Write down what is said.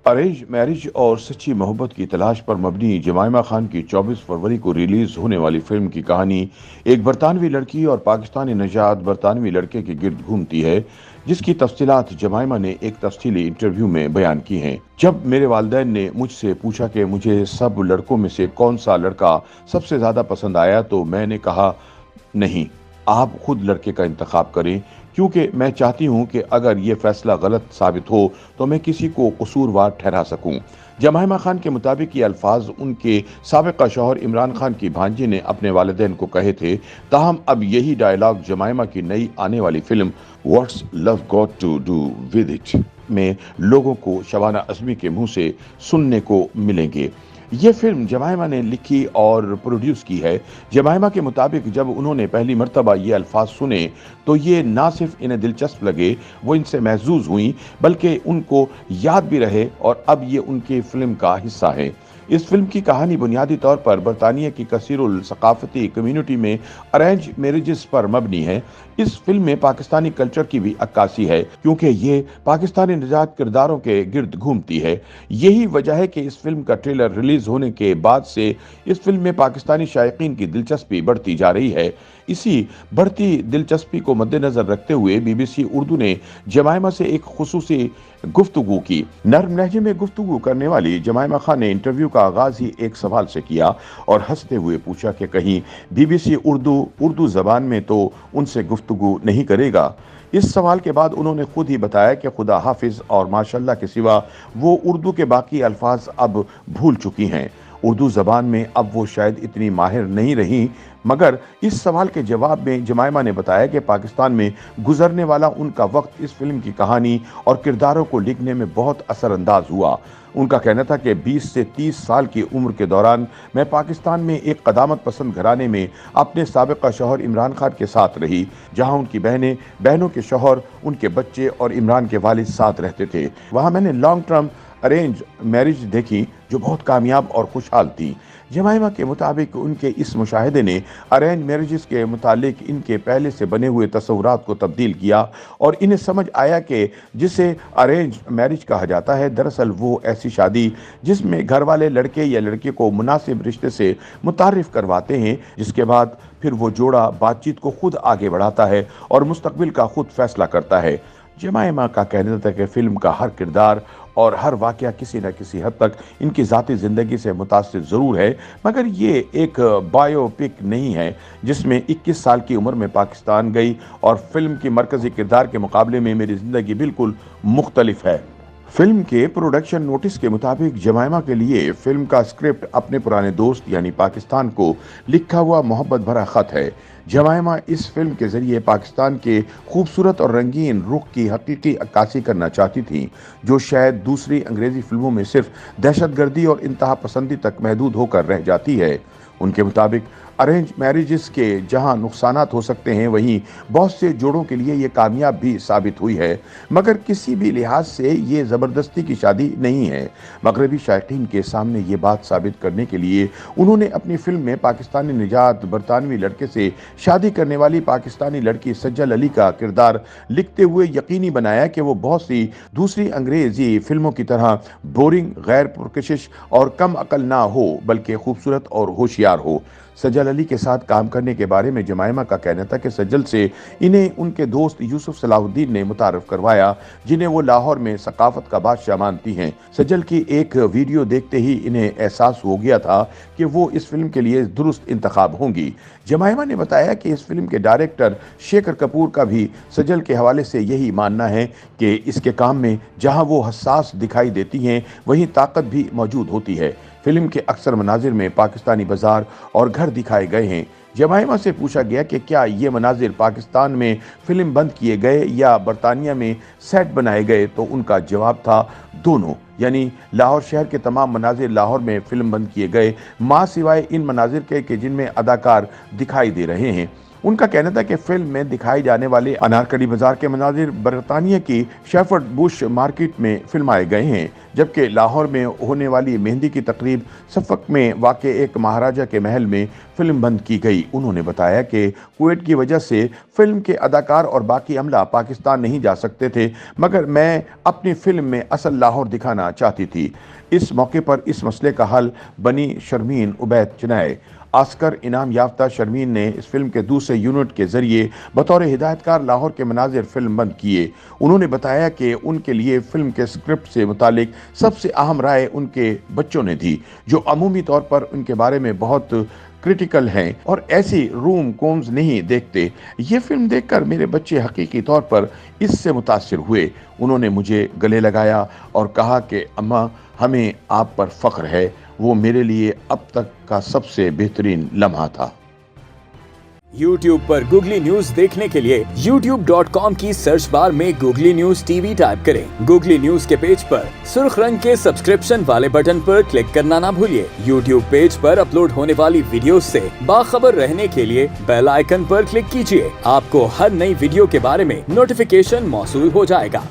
Arrange marriage और सच्ची मोहब्बत की तलाश पर मबनी जमाइमा खान की 24 फरवरी को रिलीज होने वाली फिल्म की कहानी एक बरतानवी लड़की और पाकिस्तानी नजात बरतानवी लड़के के गिर्द घूमती है, जिसकी तफसीलात जमाइमा ने एक तफसीली इंटरव्यू में बयान की हैं। जब मेरे वालिदैन ने मुझसे पूछा कि मुझे सब लड़कों में से कौन सा लड़का सबसे ज्यादा पसंद आया, तो मैंने कहा, नहीं, आप खुद लड़के का इंतखाब करें, क्योंकि मैं चाहती हूं कि अगर ये फैसला गलत साबित हो तो मैं किसी को कसूरवार ठहरा सकूं। जमाइमा खान के मुताबिक ये अल्फाज उनके साबिका शौहर इमरान खान की भांजी ने अपने वालिदैन को कहे थे। ताहम अब यही डायलॉग जमाइमा की नई आने वाली film what's love got to do with it में लोगों को शबाना आज़मी के मुंह से सुनने को मिलेंगे। ये फिल्म जमाइमा ने लिखी और प्रोड्यूस की है। जमाइमा के मुताबिक जब उन्होंने पहली मर्तबा ये अल्फाज सुने तो ये ना सिर्फ इन्हें दिलचस्प लगे, वो इनसे महजूज हुई, बल्कि उनको याद भी रहे और अब ये उनकी फिल्म का हिस्सा है। इस फिल्म की कहानी बुनियादी तौर पर बरतानिया की कसीरुल सकाफती कम्युनिटी में अरेंज मैरिजेस पर मबनी है। इस फिल्म में पाकिस्तानी कल्चर की भी अक्कासी है, क्योंकि ये पाकिस्तानी निजात किरदारों के गिर्द घूमती है। यही वजह है कि इस फिल्म का ट्रेलर रिलीज होने के बाद से इस फिल्म में पाकिस्तानी शायकीन की दिलचस्पी बढ़ती जा रही है। इसी बढ़ती दिलचस्पी को मद्देनजर रखते हुए बीबीसी उर्दू ने जमाइमा से एक खुसूसी गुफ्तगू की। नर्म लहजे में गुफ्तगू करने वाली जमाइमा खान ने इंटरव्यू का आगाज ही एक सवाल से किया और हंसते हुए पूछा कि कहीं बीबीसी उर्दू जबान में तो उनसे गुफ्तगू नहीं करेगा। इस सवाल के बाद उन्होंने खुद ही बताया कि खुदा हाफिज और माशाल्लाह के सिवा वो उर्दू के बाकी अल्फाज अब भूल चुकी हैं। उर्दू जबान में अब वो शायद इतनी माहिर नहीं रही। मगर इस सवाल के जवाब में जमाइमा ने बताया कि पाकिस्तान में गुजरने वाला उनका वक्त इस फिल्म की कहानी और किरदारों को लिखने में बहुत असरअंदाज हुआ। उनका कहना था कि 20 से 30 साल की उम्र के दौरान मैं पाकिस्तान में एक कदामत पसंद घराने में अपने साबिका शौहर इमरान खान के साथ रही, जहां उनकी बहनों के शौहर, उनके बच्चे और इमरान के वालिद साथ रहते थे। वहां मैंने लॉन्ग टर्म अरेंज मैरिज देखी जो बहुत कामयाब और खुशहाल थी। जमाइमा के मुताबिक उनके इस मुशाहिदे ने अरेंज मैरिजेस के मुतालिक इनके पहले से बने हुए तस्वुरात को तब्दील किया और इन्हें समझ आया कि जिसे अरेंज मैरिज कहा जाता है, दरअसल वो ऐसी शादी जिसमें घर वाले लड़के या लड़के को मुनासिब रिश्ते से मुतारिफ करवाते हैं, जिसके बाद फिर वो जोड़ा बातचीत को खुद आगे बढ़ाता है और मुस्तकबिल का खुद फैसला करता है। जमाइमा का कहना था कि फिल्म का हर किरदार और हर वाकया किसी न किसी हद तक इनकी ज़ाती ज़िंदगी से मुतासिर ज़रूर है, मगर ये एक बायोपिक नहीं है जिसमें 21 साल की उम्र में पाकिस्तान गई और फिल्म की मरकज़ी किरदार के मुकाबले में मेरी ज़िंदगी बिल्कुल मुख्तलिफ है। फिल्म के प्रोडक्शन नोटिस के मुताबिक जमाइमा के लिए फिल्म का स्क्रिप्ट अपने पुराने दोस्त यानी पाकिस्तान को लिखा हुआ मोहब्बत भरा खत है। जमाइमा इस फिल्म के जरिए पाकिस्तान के खूबसूरत और रंगीन रुख की हकीकी अक्कासी करना चाहती थी, जो शायद दूसरी अंग्रेजी फिल्मों में सिर्फ दहशतगर्दी और इंतहा पसंदी तक महदूद होकर रह जाती है। उनके मुताबिक अरेंज मैरिजेस के जहां नुकसानात हो सकते हैं, वहीं बहुत से जोड़ों के लिए ये कामयाब भी साबित हुई है। मगर किसी भी लिहाज से ये ज़बरदस्ती की शादी नहीं है। मगरबी शायकीन के सामने ये बात साबित करने के लिए उन्होंने अपनी फिल्म में पाकिस्तानी निजात बरतानवी लड़के से शादी करने वाली पाकिस्तानी लड़की सज्जल अली का किरदार लिखते हुए यकीनी बनाया कि वो बहुत सी दूसरी अंग्रेजी फिल्मों की तरह बोरिंग, गैर पुरकशिश और कम अकल ना हो, बल्कि खूबसूरत और होशियार हो। सज्जल अली के साथ काम करने के बारे में जमाइमा का कहना था कि सज्जल से इन्हें उनके दोस्त यूसुफ सलाहुद्दीन ने मुतारफ करवाया, जिन्हें वो लाहौर में सकाफत का बादशाह मानती हैं। सज्जल की एक वीडियो देखते ही इन्हें एहसास हो गया था कि वो इस फिल्म के लिए दुरुस्त इंतखाब होंगी। जमाइमा ने बताया कि इस फिल्म के डायरेक्टर शेखर कपूर का भी सज्जल के हवाले से यही मानना है कि इसके काम में जहां वो हसास दिखाई देती हैं, वहीं ताकत भी मौजूद होती है। फिल्म के अक्सर मनाजिर में पाकिस्तानी बाजार और घर दिखाए गए हैं। जमाइमा से पूछा गया कि क्या ये मनाजिर पाकिस्तान में फिल्म बंद किए गए या बरतानिया में सेट बनाए गए, तो उनका जवाब था दोनों। यानी लाहौर शहर के तमाम मनाजिर लाहौर में फिल्म बंद किए गए, मां सिवाय इन मनाजिर के जिनमें अदाकार दिखाई दे रहे हैं। उनका कहना था कि फिल्म में दिखाए जाने वाले अनारकली बाजार के मनाजिर बरतानिया की शेफर्ड बुश मार्केट में फिल्माए गए हैं, जबकि लाहौर में होने वाली मेहंदी की तकरीब सफक में वाक़ एक महाराजा के महल में फिल्म बंद की गई। उन्होंने बताया कि कुवैत की वजह से फिल्म के अदाकार और बाकी अमला पाकिस्तान नहीं जा सकते थे, मगर मैं अपनी फिल्म में असल लाहौर दिखाना चाहती थी। इस मौके पर इस मसले का हल बनी शर्मीन उबैद चिनाए। ऑस्कर इनाम याफ्ता शर्मीन ने इस फिल्म के दूसरे यूनिट के जरिए बतौर हिदायतकार लाहौर के मनाजिर फिल्म बंद किए। उन्होंने बताया कि उनके लिए फिल्म के स्क्रिप्ट से मुतालिक सबसे अहम राय उनके बच्चों ने दी, जो अमूमी तौर पर उनके बारे में बहुत क्रिटिकल हैं और ऐसी रूम कोम्स नहीं देखते। ये फिल्म देखकर मेरे बच्चे हकीकी तौर पर इससे मुतासिर हुए। उन्होंने मुझे गले लगाया और कहा कि अम्मा, हमें आप पर फख्र है, वो मेरे लिए अब तक का सबसे बेहतरीन लम्हा था। YouTube पर गूगली न्यूज देखने के लिए youtube.com की सर्च बार में गूगली न्यूज टीवी टाइप करें। गूगली न्यूज के पेज पर सुर्ख रंग के सब्सक्रिप्शन वाले बटन पर क्लिक करना ना भूलिए। YouTube पेज पर अपलोड होने वाली वीडियोस से बाखबर रहने के लिए बेल आइकन पर क्लिक कीजिए। आपको हर नई वीडियो के बारे में नोटिफिकेशन मौसूल हो जाएगा।